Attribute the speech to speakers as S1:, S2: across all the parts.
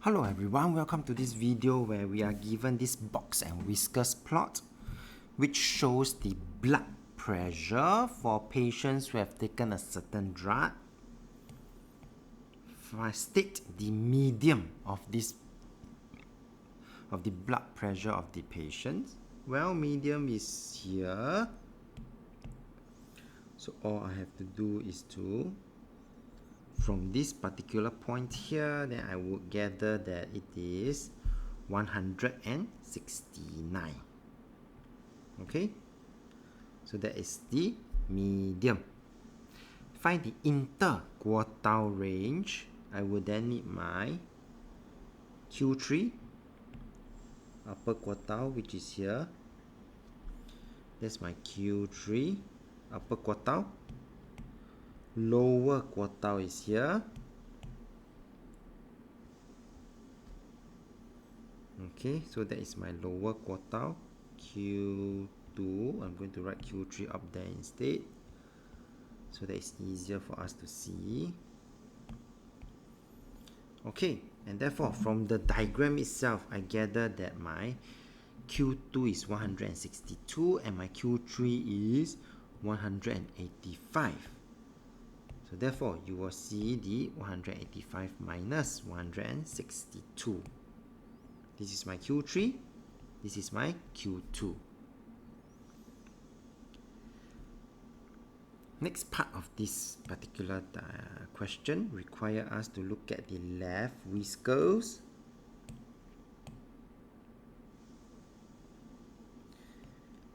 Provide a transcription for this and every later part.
S1: Hello everyone, welcome to this video where we are given this box and whiskers plot which shows the blood pressure for patients who have taken a certain drug. If I state the medium of the blood pressure of the patient, well, medium is here. So all I have to do is to, from this particular point here, then I would gather that it is 169. Okay, so that is the medium. Find the interquartile range. I would then need my Q3, upper quartile, which is here. That's my Q3, upper quartile. Lower quartile is here. Okay, so that is my lower quartile, Q2. I'm going to write Q3 up there instead, so that it's easier for us to see. Okay, and therefore from the diagram itself, I gather that my Q2 is 162 and my Q3 is 185. So therefore, you will see the 185 minus 162. This is my Q3. This is my Q2. Next part of this particular question require us to look at the left whiskers.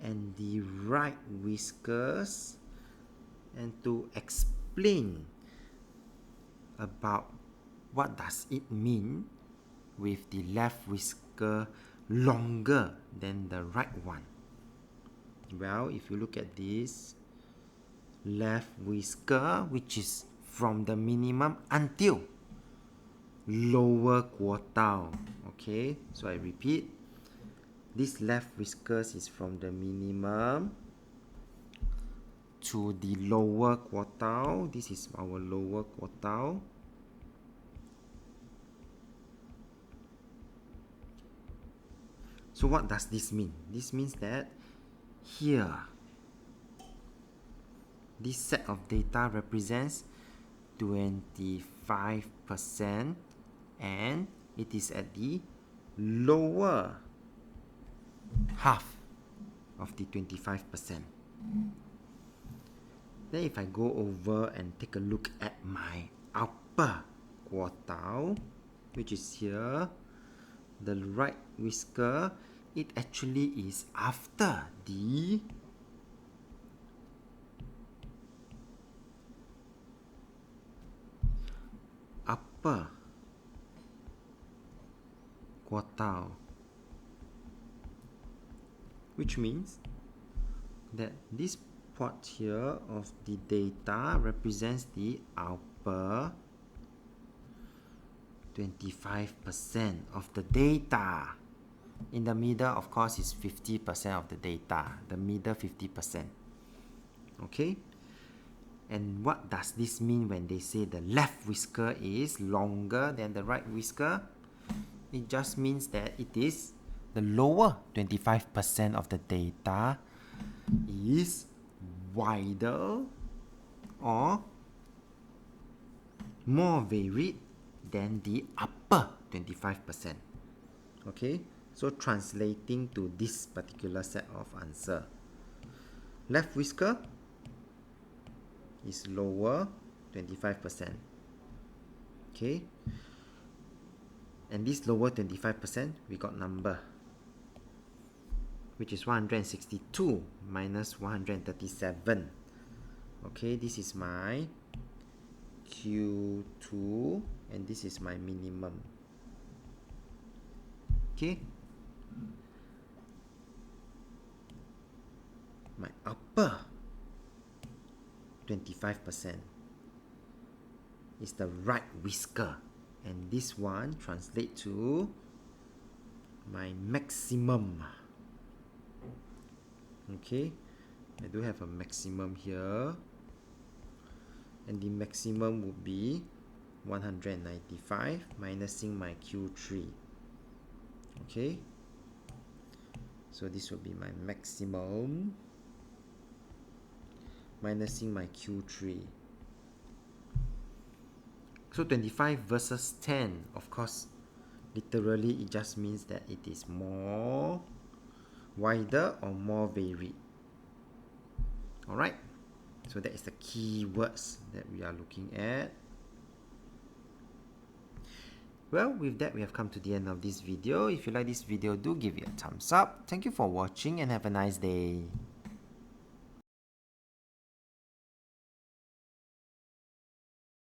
S1: And the right whiskers, and to explain about what does it mean with the left whisker longer than the right one. Well, if you look at this left whisker, which is from the minimum until lower quartile. Okay, so I repeat, this left whiskers is from the minimum to the lower quartile. This is our lower quartile. So what does this mean? This means that here, this set of data represents 25% and it is at the lower half of the 25%. Then if I go over and take a look at my upper quartile, which is here, the right whisker, it actually is after the upper quartile, which means that this part here of the data represents the upper 25% of the data. In the middle, of course, is 50% of the data. The middle 50%. Okay? And what does this mean when they say the left whisker is longer than the right whisker? It just means that it is the lower 25% of the data is wider or more varied than the upper 25%. Okay, so translating to this particular set of answer, left whisker is lower 25%. Okay, and this lower 25%, we got number, which is 162 minus 137. Okay, this is my Q2 and this is my minimum. Okay, my upper 25% is the right whisker, and this one translates to my maximum. Okay, I do have a maximum here, and the maximum would be 195 minusing my Q3. Okay, so this will be my maximum minusing my Q3. So 25 versus 10, of course, literally it just means that it is more wider or more varied. Alright, so that is the keywords that we are looking at. Well, with that, we have come to the end of this video. If you like this video, do give it a thumbs up. Thank you for watching and have a nice day.